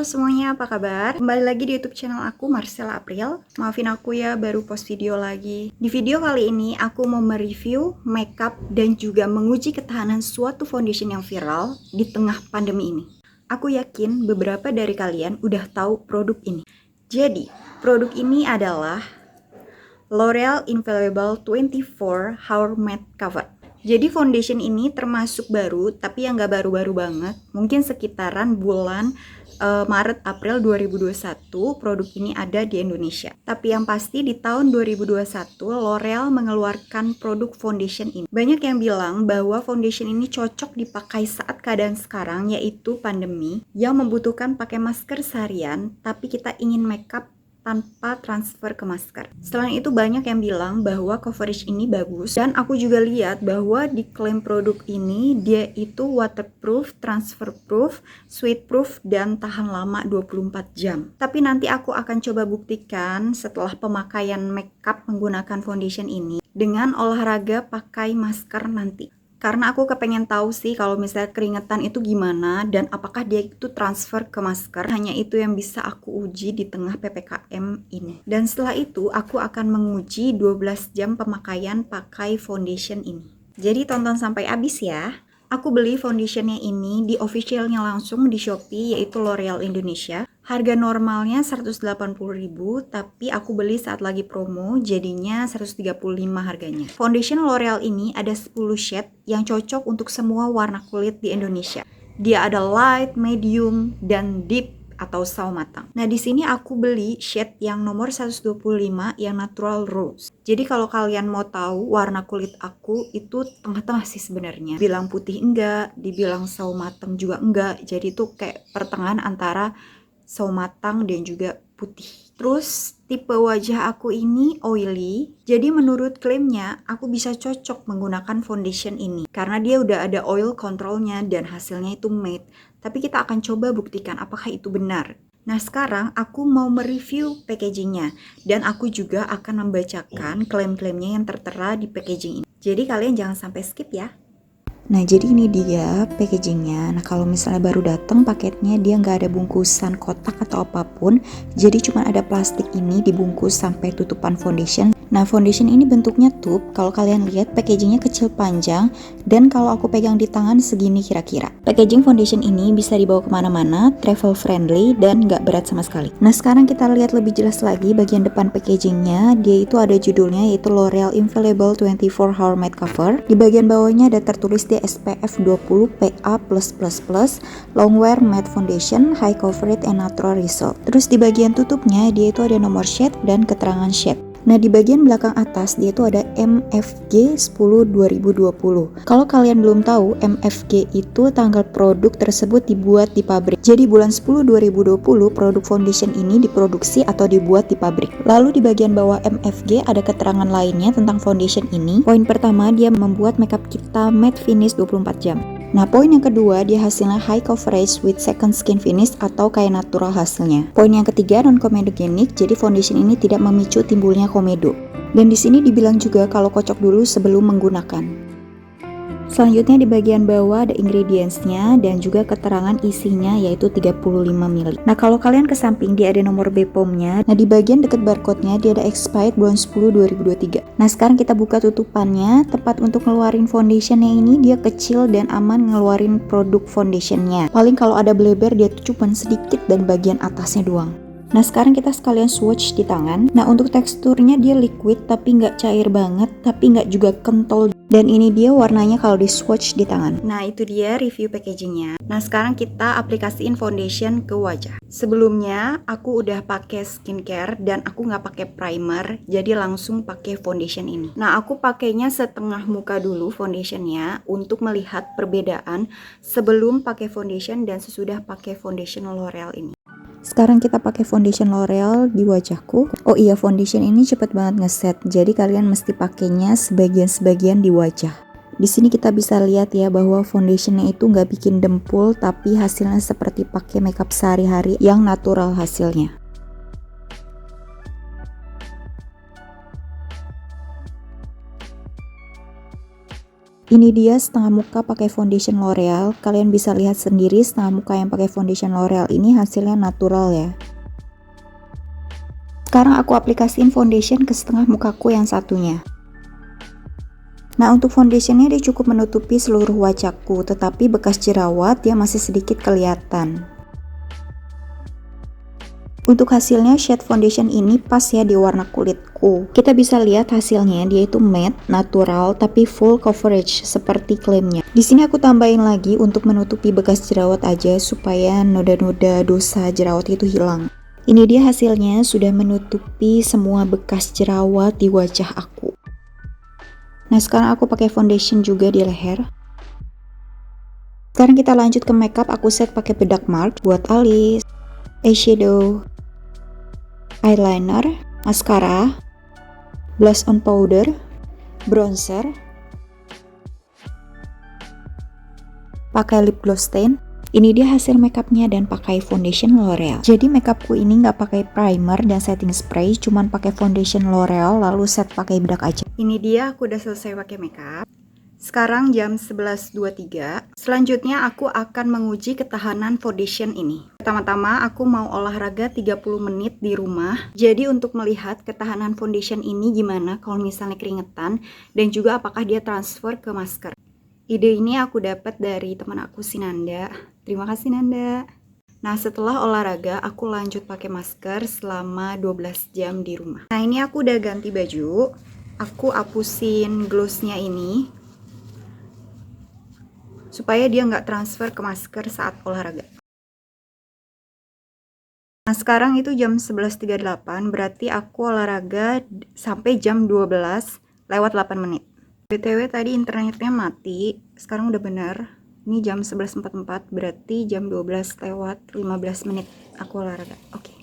semuanya, apa kabar? Kembali lagi di YouTube channel aku, Marcella April. Maafin aku ya, baru post video lagi. Di video kali ini, aku mau mereview makeup dan juga menguji ketahanan suatu foundation yang viral di tengah pandemi ini. Aku yakin beberapa dari kalian udah tahu produk ini. Jadi, produk ini adalah L'Oreal Infallible 24 Hour Matte Cover. Jadi foundation ini termasuk baru, tapi yang nggak baru-baru banget. Mungkin sekitaran bulan Maret April 2021 produk ini ada di Indonesia. Tapi yang pasti di tahun 2021 L'Oreal mengeluarkan produk foundation ini. Banyak yang bilang bahwa foundation ini cocok dipakai saat keadaan sekarang, yaitu pandemi yang membutuhkan pakai masker seharian, tapi kita ingin makeup tanpa transfer ke masker. Selain itu banyak yang bilang bahwa coverage ini bagus, dan aku juga lihat bahwa di klaim produk ini dia itu waterproof, transferproof, sweatproof, dan tahan lama 24 jam. Tapi nanti aku akan coba buktikan setelah pemakaian makeup menggunakan foundation ini dengan olahraga pakai masker nanti. Karena aku kepengen tahu sih kalau misalnya keringetan itu gimana dan apakah dia itu transfer ke masker. Hanya itu yang bisa aku uji di tengah PPKM ini. Dan setelah itu aku akan menguji 12 jam pemakaian pakai foundation ini. Jadi tonton sampai habis ya. Aku beli foundationnya ini di officialnya langsung di Shopee, yaitu L'Oreal Indonesia. Harga normalnya 180.000, tapi aku beli saat lagi promo, jadinya 135 harganya. Foundation L'Oreal ini ada 10 shade yang cocok untuk semua warna kulit di Indonesia. Dia ada light, medium, dan deep atau sawo matang. Nah, di sini aku beli shade yang nomor 125 yang natural rose. Jadi kalau kalian mau tahu warna kulit aku itu tengah-tengah sih sebenarnya. Bilang putih enggak, dibilang sawo matang juga enggak. Jadi itu kayak pertengahan antara sawo matang dan juga putih. Terus tipe wajah aku ini oily. Jadi menurut klaimnya aku bisa cocok menggunakan foundation ini karena dia udah ada oil controlnya dan hasilnya itu matte. Tapi kita akan coba buktikan apakah itu benar. Nah, sekarang aku mau mereview packagingnya dan aku juga akan membacakan klaim-klaimnya yang tertera di packaging ini. Jadi kalian jangan sampai skip ya. Nah, jadi ini dia packagingnya. Nah, kalau misalnya baru datang paketnya dia nggak ada bungkusan kotak atau apapun, jadi cuma ada plastik ini dibungkus sampai tutupan foundation. Nah, foundation ini bentuknya tube. Kalau kalian lihat packagingnya kecil panjang, dan kalau aku pegang di tangan segini kira-kira. Packaging foundation ini bisa dibawa kemana-mana, travel friendly, dan nggak berat sama sekali. Nah, sekarang kita lihat lebih jelas lagi bagian depan packagingnya. Dia itu ada judulnya yaitu L'Oreal Infallible 24 Hour Matte Cover. Di bagian bawahnya ada tertulis dia SPF 20 PA+++, Longwear Matte Foundation, High Coverage and Natural Result. Terus di bagian tutupnya dia itu ada nomor shade dan keterangan shade. Nah, di bagian belakang atas dia itu ada MFG 10 2020. Kalau kalian belum tahu, MFG itu tanggal produk tersebut dibuat di pabrik. Jadi bulan 10 2020 produk foundation ini diproduksi atau dibuat di pabrik. Lalu di bagian bawah MFG ada keterangan lainnya tentang foundation ini. Poin pertama, dia membuat makeup kita matte finish 24 jam. Nah, poin yang kedua, dia hasilnya high coverage with second skin finish atau kayak natural hasilnya. Poin yang ketiga, non-comedogenic, jadi foundation ini tidak memicu timbulnya komedo. Dan di sini dibilang juga kalau kocok dulu sebelum menggunakan. Selanjutnya di bagian bawah ada ingredientsnya dan juga keterangan isinya yaitu 35 ml. Nah, kalau kalian ke samping dia ada nomor BPOM-nya. Nah, di bagian dekat barcode-nya dia ada expired bulan 10 2023. Nah, sekarang kita buka tutupannya. Tepat untuk ngeluarin foundationnya ini dia kecil dan aman ngeluarin produk foundationnya. Paling kalau ada bleber dia tuh cuma sedikit dan bagian atasnya doang. Nah, sekarang kita sekalian swatch di tangan. Nah, untuk teksturnya dia liquid tapi nggak cair banget, tapi nggak juga kental. Dan ini dia warnanya kalau di swatch di tangan. Nah, itu dia review packagingnya. Nah, sekarang kita aplikasiin foundation ke wajah. Sebelumnya aku udah pakai skincare dan aku nggak pakai primer, jadi langsung pakai foundation ini. Nah, aku pakainya setengah muka dulu foundationnya untuk melihat perbedaan sebelum pakai foundation dan sesudah pakai foundation L'Oreal ini. Sekarang kita pakai foundation L'Oreal di wajahku. Oh iya, foundation ini cepet banget ngeset. Jadi kalian mesti pakainya sebagian-sebagian di wajah. Di sini kita bisa lihat ya bahwa foundationnya itu nggak bikin dempul, tapi hasilnya seperti pakai makeup sehari-hari yang natural hasilnya. Ini dia setengah muka pakai foundation L'Oreal. Kalian bisa lihat sendiri setengah muka yang pakai foundation L'Oreal ini hasilnya natural ya. Sekarang aku aplikasiin foundation ke setengah mukaku yang satunya. Nah, untuk foundationnya dia cukup menutupi seluruh wajahku, tetapi bekas jerawat dia masih sedikit kelihatan. Untuk hasilnya shade foundation ini pas ya di warna kulitku. Kita bisa lihat hasilnya dia itu matte, natural, tapi full coverage seperti klaimnya. Di sini aku tambahin lagi untuk menutupi bekas jerawat aja supaya noda-noda dosa jerawat itu hilang. Ini dia hasilnya sudah menutupi semua bekas jerawat di wajah aku. Nah, sekarang aku pakai foundation juga di leher. Sekarang kita lanjut ke makeup. Aku set pakai bedak mark buat alis, eyeshadow, eyeliner, mascara, blush on powder, bronzer, pakai lip gloss stain. Ini dia hasil makeupnya dan pakai foundation L'Oreal. Jadi makeupku ini nggak pakai primer dan setting spray, cuman pakai foundation L'Oreal lalu set pakai bedak aja. Ini dia aku udah selesai pakai makeup. Sekarang jam 11.23. Selanjutnya aku akan menguji ketahanan foundation ini. Pertama-tama aku mau olahraga 30 menit di rumah. Jadi untuk melihat ketahanan foundation ini gimana kalau misalnya keringetan dan juga apakah dia transfer ke masker. Ide ini aku dapat dari teman aku si Nanda. Terima kasih Nanda. Nah, setelah olahraga aku lanjut pakai masker selama 12 jam di rumah. Nah, ini aku udah ganti baju. Aku hapusin glossnya ini supaya dia nggak transfer ke masker saat olahraga. Nah, sekarang itu jam 11.38, berarti aku olahraga sampai jam 12 lewat 8 menit. BTW tadi internetnya mati, sekarang udah bener. Ini jam 11.44, berarti jam 12 lewat 15 menit aku olahraga. Oke.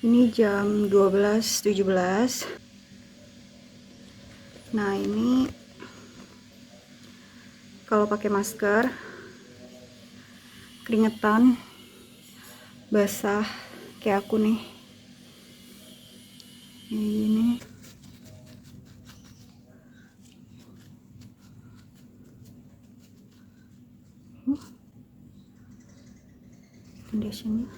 Ini jam 12.17. Nah, ini kalau pakai masker keringetan, basah kayak aku nih. Ini foundationnya.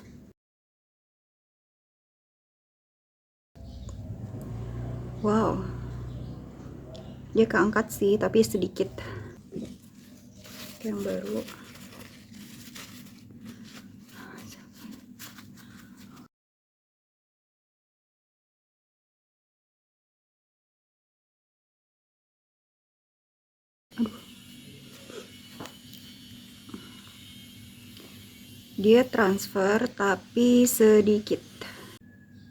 Wow, dia keangkat sih, tapi sedikit. Yang baru. Aduh. Dia transfer tapi sedikit.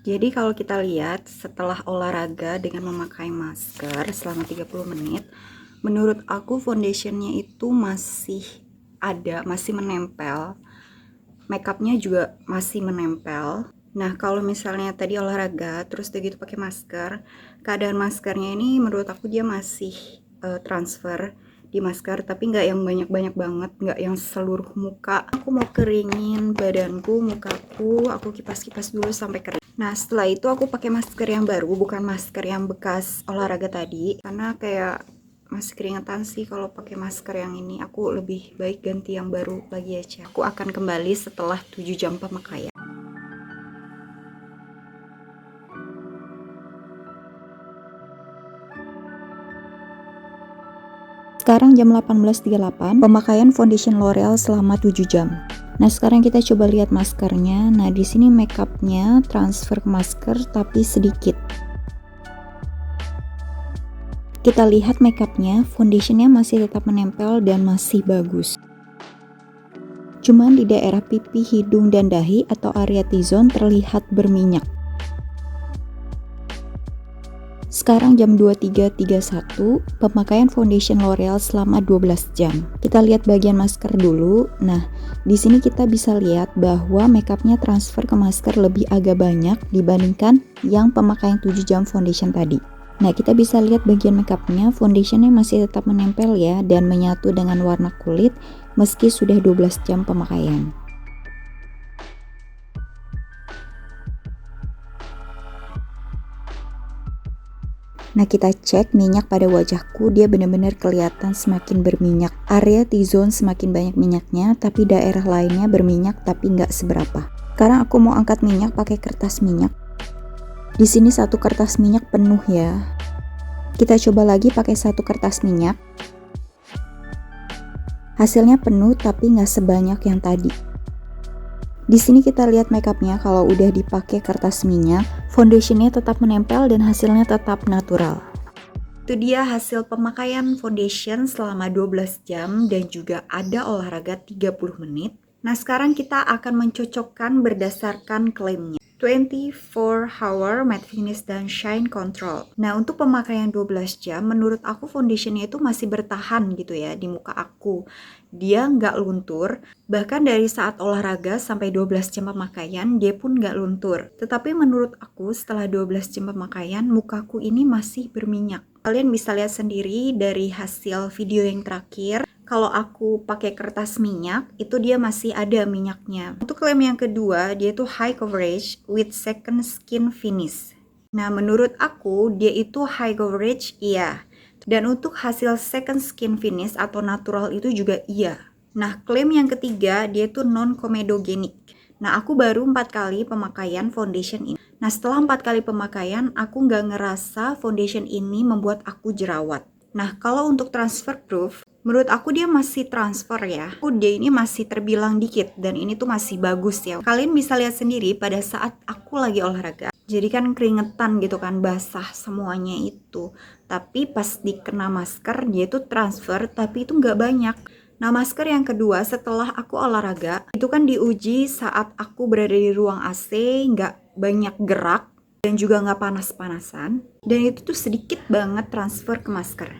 Jadi kalau kita lihat setelah olahraga dengan memakai masker selama 30 menit, menurut aku foundationnya itu masih ada, masih menempel. Makeupnya juga masih menempel. Nah, kalau misalnya tadi olahraga terus begitu pakai masker, keadaan maskernya ini menurut aku dia masih transfer di masker, tapi nggak yang banyak-banyak banget, nggak yang seluruh muka. Aku mau keringin badanku, mukaku, aku kipas-kipas dulu sampai kering. Nah, setelah itu aku pakai masker yang baru, bukan masker yang bekas olahraga tadi, karena kayak masih keringetan sih kalau pakai masker yang ini. Aku lebih baik ganti yang baru lagi aja. Aku akan kembali setelah 7 jam pemakaian. Sekarang jam 18.38, pemakaian foundation L'Oreal selama 7 jam. Nah, sekarang kita coba lihat maskernya. Nah, di sini makeupnya transfer ke masker tapi sedikit. Kita lihat makeupnya, foundationnya masih tetap menempel dan masih bagus. Cuman di daerah pipi, hidung, dan dahi atau area T-zone terlihat berminyak. Sekarang jam 23.31, pemakaian foundation L'Oreal selama 12 jam. Kita lihat bagian masker dulu. Nah, di sini kita bisa lihat bahwa makeupnya transfer ke masker lebih agak banyak dibandingkan yang pemakaian 7 jam foundation tadi. Nah, kita bisa lihat bagian makeupnya, foundationnya masih tetap menempel ya dan menyatu dengan warna kulit meski sudah 12 jam pemakaian. Nah, kita cek minyak pada wajahku, dia benar-benar kelihatan semakin berminyak. Area T-zone semakin banyak minyaknya, tapi daerah lainnya berminyak tapi nggak seberapa. Sekarang aku mau angkat minyak pakai kertas minyak. Di sini satu kertas minyak penuh ya. Kita coba lagi pakai satu kertas minyak. Hasilnya penuh tapi nggak sebanyak yang tadi. Di sini kita lihat makeupnya, kalau udah dipakai kertas minyak, foundationnya tetap menempel dan hasilnya tetap natural. Itu dia hasil pemakaian foundation selama 12 jam dan juga ada olahraga 30 menit. Nah, sekarang kita akan mencocokkan berdasarkan klaimnya. 24 hour matte finish dan shine control. Nah, untuk pemakaian 12 jam, menurut aku foundationnya itu masih bertahan gitu ya di muka aku. Dia nggak luntur, bahkan dari saat olahraga sampai 12 jam pemakaian, dia pun nggak luntur. Tetapi menurut aku setelah 12 jam pemakaian, mukaku ini masih berminyak. Kalian bisa lihat sendiri dari hasil video yang terakhir. Kalau aku pakai kertas minyak, itu dia masih ada minyaknya. Untuk klaim yang kedua, dia itu high coverage with second skin finish. Nah, menurut aku, dia itu high coverage, iya. Dan untuk hasil second skin finish atau natural itu juga iya. Nah, klaim yang ketiga, dia itu non-comedogenic. Nah, aku baru 4 kali pemakaian foundation ini. Nah, setelah 4 kali pemakaian, aku nggak ngerasa foundation ini membuat aku jerawat. Nah, kalau untuk transfer proof, menurut aku dia masih transfer ya. Dia ini masih terbilang dikit dan ini tuh masih bagus ya. Kalian bisa lihat sendiri pada saat aku lagi olahraga. Jadi kan keringetan gitu kan, basah semuanya itu. Tapi pas dikena masker dia tuh transfer tapi itu nggak banyak. Nah, masker yang kedua setelah aku olahraga, itu kan diuji saat aku berada di ruang AC, nggak banyak gerak dan juga nggak panas-panasan. Dan itu tuh sedikit banget transfer ke masker.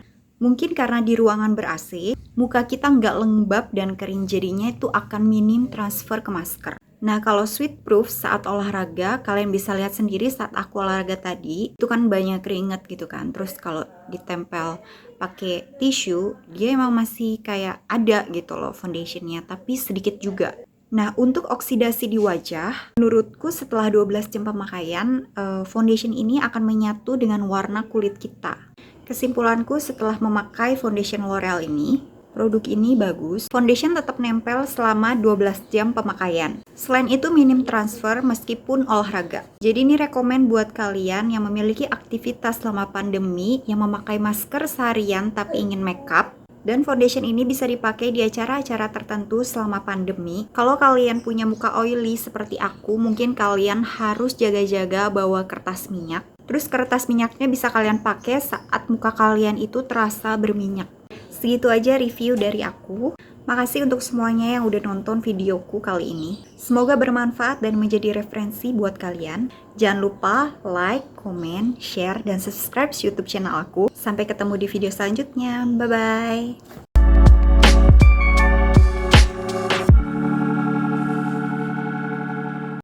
Mungkin karena di ruangan ber-AC, muka kita nggak lembab dan kering, jadinya itu akan minim transfer ke masker. Nah, kalau sweat proof saat olahraga, kalian bisa lihat sendiri saat aku olahraga tadi, itu kan banyak keringet gitu kan. Terus kalau ditempel pakai tisu, dia emang masih kayak ada gitu loh foundationnya, tapi sedikit juga. Nah, untuk oksidasi di wajah, menurutku setelah 12 jam pemakaian, foundation ini akan menyatu dengan warna kulit kita. Kesimpulanku setelah memakai foundation L'Oreal ini, produk ini bagus. Foundation tetap nempel selama 12 jam pemakaian. Selain itu minim transfer meskipun olahraga. Jadi ini rekomen buat kalian yang memiliki aktivitas selama pandemi, yang memakai masker seharian tapi ingin makeup. Dan foundation ini bisa dipakai di acara-acara tertentu selama pandemi. Kalau kalian punya muka oily seperti aku, mungkin kalian harus jaga-jaga bawa kertas minyak. Terus kertas minyaknya bisa kalian pakai saat muka kalian itu terasa berminyak. Segitu aja review dari aku. Makasih untuk semuanya yang udah nonton videoku kali ini. Semoga bermanfaat dan menjadi referensi buat kalian. Jangan lupa like, comment, share, dan subscribe YouTube channel aku. Sampai ketemu di video selanjutnya. Bye-bye.